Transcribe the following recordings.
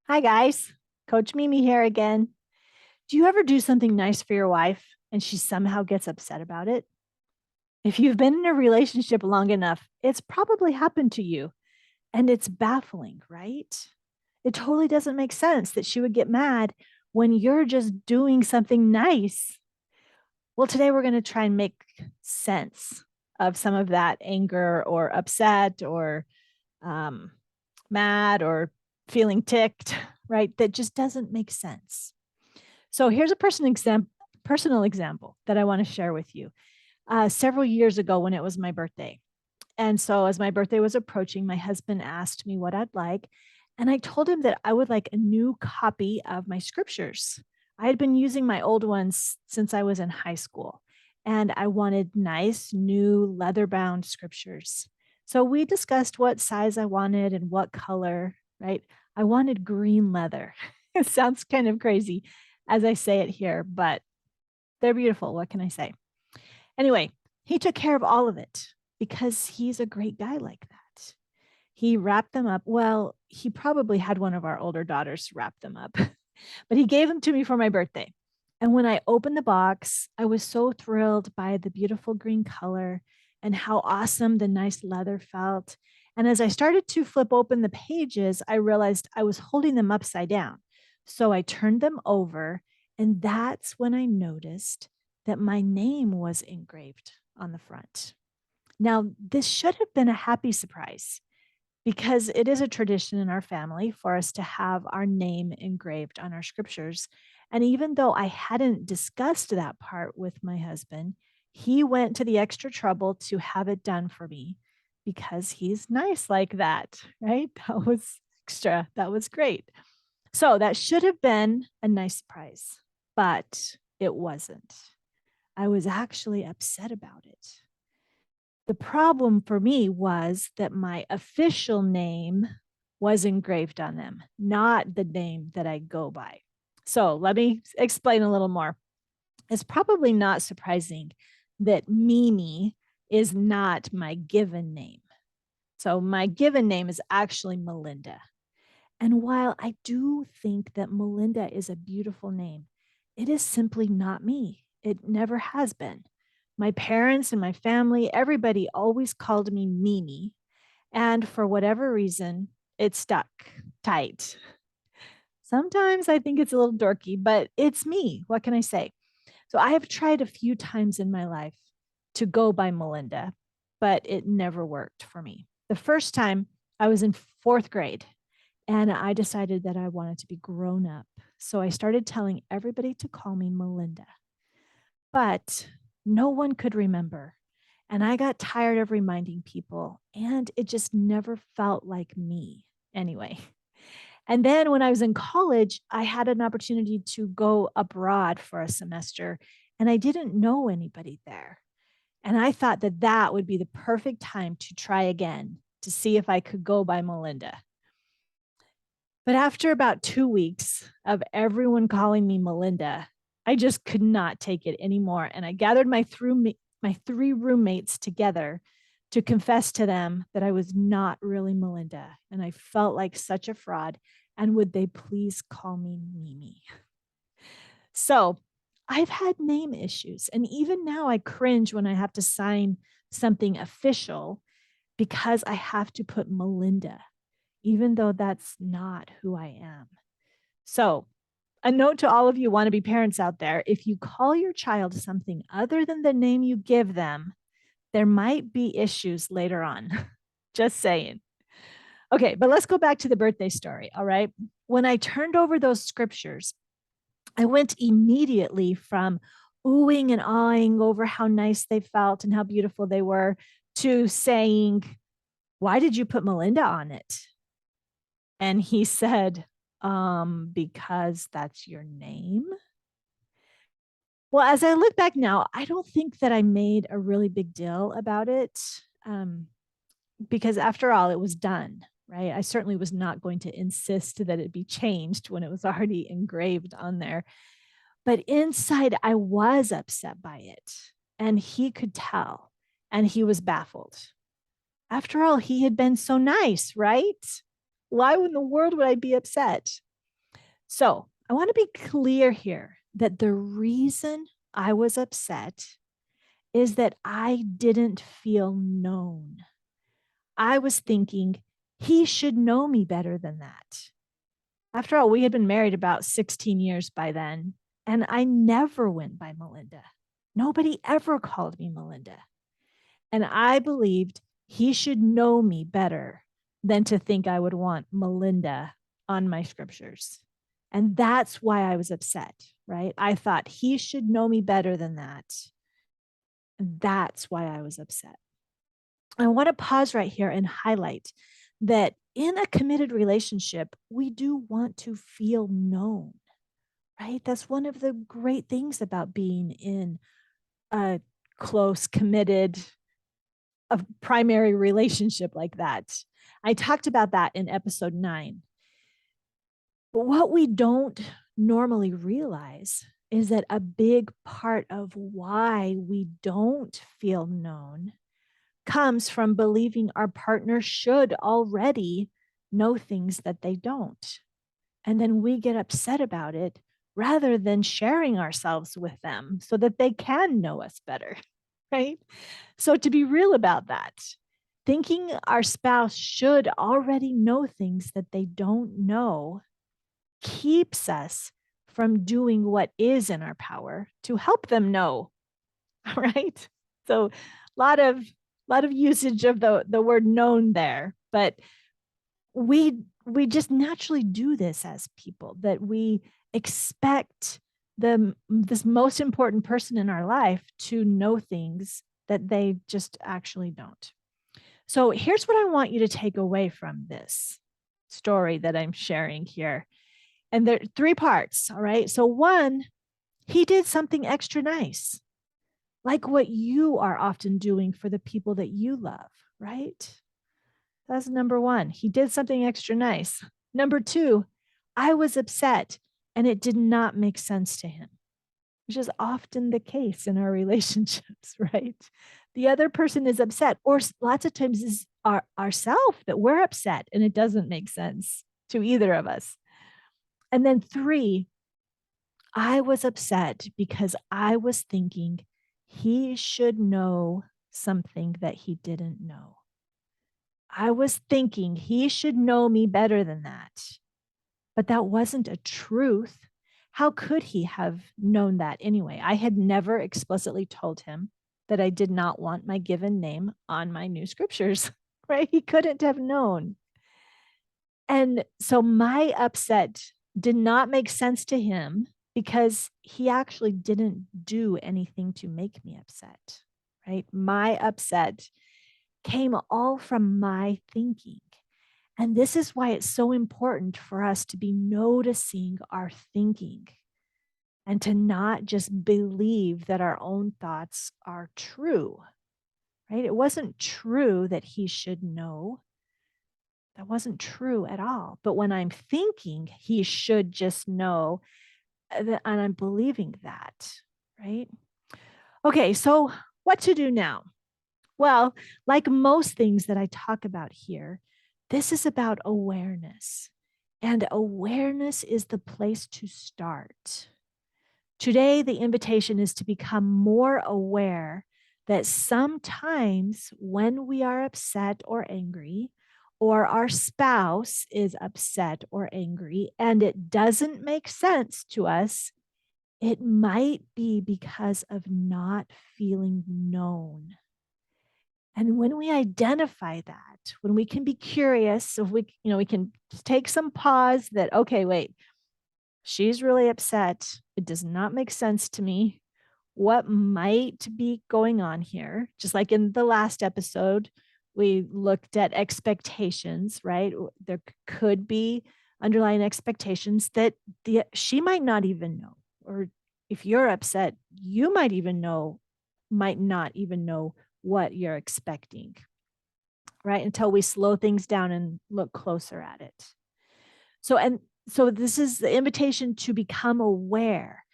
Hi, guys. Coach Mimi here again. Do you ever do something nice for your wife and she somehow gets upset about it? If you've been in a relationship long enough, it's probably happened to you and it's baffling, right? It totally doesn't make sense that she would get mad when you're just doing something nice. Well, today we're going to try and make sense of some of that anger or upset or um, mad or feeling ticked, right? That just doesn't make sense. So here's a personal example that I want to share with you. Several years ago, when it was my birthday, and so as my birthday was approaching, my husband asked me what I'd like, and I told him that I would like a new copy of my scriptures. I had been using my old ones since I was in high school, and I wanted nice new leather-bound scriptures. So we discussed what size I wanted and what color, right? I wanted green leather. It sounds kind of crazy as I say it here, but they're beautiful. What can I say? Anyway, he took care of all of it because he's a great guy like that. He wrapped them up. Well, he probably had one of our older daughters wrap them up, but he gave them to me for my birthday. And when I opened the box, I was so thrilled by the beautiful green color and how awesome the nice leather felt. And as I started to flip open the pages, I realized I was holding them upside down. So I turned them over, and that's when I noticed that my name was engraved on the front. Now, this should have been a happy surprise because it is a tradition in our family for us to have our name engraved on our scriptures. And even though I hadn't discussed that part with my husband, he went to the extra trouble to have it done for me because he's nice like that, right? That was extra. That was great. So that should have been a nice surprise, but it wasn't. I was actually upset about it. The problem for me was that my official name was engraved on them, not the name that I go by. So let me explain a little more. It's probably not surprising that Mimi is not my given name. So my given name is actually Melinda. And while I do think that Melinda is a beautiful name, it is simply not me. It never has been. My parents and my family, everybody always called me Mimi. And for whatever reason, it stuck tight. Sometimes I think it's a little dorky, but it's me. What can I say? So I have tried a few times in my life to go by Melinda, but it never worked for me. The first time I was in fourth grade and I decided that I wanted to be grown up. So I started telling everybody to call me Melinda, but no one could remember. And I got tired of reminding people, and it just never felt like me anyway. And then when I was in college, I had an opportunity to go abroad for a semester, and I didn't know anybody there. And I thought that that would be the perfect time to try again to see if I could go by Melinda. But after about 2 weeks of everyone calling me Melinda, I just could not take it anymore. And I gathered my three roommates together to confess to them that I was not really Melinda. And I felt like such a fraud. And would they please call me Mimi? So I've had name issues. And even now, I cringe when I have to sign something official because I have to put Melinda, even though that's not who I am. So, a note to all of you wannabe parents out there, if you call your child something other than the name you give them, there might be issues later on. Just saying. Okay, but let's go back to the birthday story. All right. When I turned over those scriptures, I went immediately from oohing and awing over how nice they felt and how beautiful they were to saying, "Why did you put Melinda on it?" And he said, because that's your name. Well, as I look back now, I don't think that I made a really big deal about it um, because, after all, it was done, right? I certainly was not going to insist that it be changed when it was already engraved on there. But inside, I was upset by it. And he could tell. And he was baffled. After all, he had been so nice, right? Why in the world would I be upset? So I want to be clear here that the reason I was upset is that I didn't feel known. I was thinking he should know me better than that. After all, we had been married about 16 years by then, and I never went by Melinda. Nobody ever called me Melinda. And I believed he should know me better than to think I would want Melinda on my scriptures. And that's why I was upset, right? I thought he should know me better than that. And that's why I was upset. I want to pause right here and highlight that in a committed relationship, we do want to feel known, right? That's one of the great things about being in a close, committed, a primary relationship like that. I talked about that in episode 9. But what we don't normally realize is that a big part of why we don't feel known comes from believing our partner should already know things that they don't. And then we get upset about it rather than sharing ourselves with them so that they can know us better, right? So, to be real about that, thinking our spouse should already know things that they don't know keeps us from doing what is in our power to help them know. Right? So, lot of usage of the word known there, but we just naturally do this as people, that we expect this most important person in our life to know things that they just actually don't. So here's what I want you to take away from this story that I'm sharing here. And there are 3 parts, all right? So one, he did something extra nice, like what you are often doing for the people that you love, right? That's number 1. He did something extra nice. Number 2, I was upset and it did not make sense to him, which is often the case in our relationships, right? The other person is upset, or lots of times is ourself that we're upset and it doesn't make sense to either of us. And then 3, I was upset because I was thinking he should know something that he didn't know. I was thinking he should know me better than that. But that wasn't a truth. How could he have known that anyway? I had never explicitly told him that I did not want my given name on my new scriptures, right? He couldn't have known. And so my upset did not make sense to him because he actually didn't do anything to make me upset, right? My upset came all from my thinking. And this is why it's so important for us to be noticing our thinking and to not just believe that our own thoughts are true, right? It wasn't true that he should know. That wasn't true at all. But when I'm thinking he should just know, and I'm believing that, right? Okay, so what to do now? Well, like most things that I talk about here, this is about awareness. And awareness is the place to start. Today, the invitation is to become more aware that sometimes when we are upset or angry, or our spouse is upset or angry, and it doesn't make sense to us, it might be because of not feeling known. And when we identify that, when we can be curious, if we can take some pause that, okay, wait, she's really upset. It does not make sense to me. What might be going on here? Just like in the last episode, we looked at expectations, right? There could be underlying expectations that she might not even know. Or if you're upset, you might not even know what you're expecting, right? Until we slow things down and look closer at it. So this is the invitation to become aware.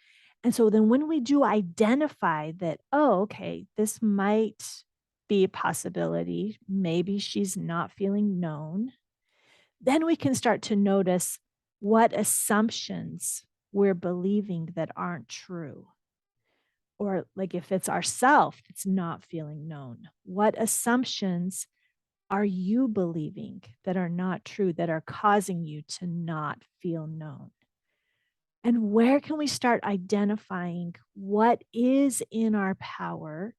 And so then when we do identify that, oh, okay, this might be a possibility, maybe she's not feeling known, then we can start to notice, what assumptions we're believing that aren't true. Or like if it's ourself that's not feeling known, what assumptions are you believing that are not true, that are causing you to not feel known? And where can we start identifying what is in our power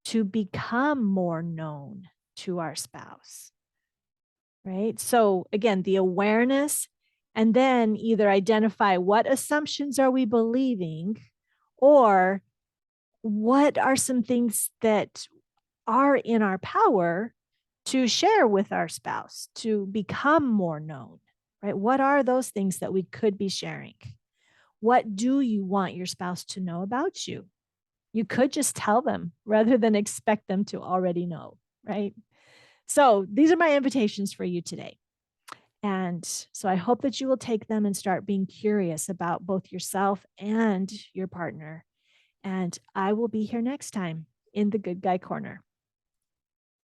to become more known to our spouse? Right. So, again, the awareness, and then either identify what assumptions are we believing, or what are some things that are in our power to share with our spouse to become more known, right? What are those things that we could be sharing? What do you want your spouse to know about you? You could just tell them rather than expect them to already know, right? So these are my invitations for you today. And so I hope that you will take them and start being curious about both yourself and your partner. And I will be here next time in the Good Guy Corner.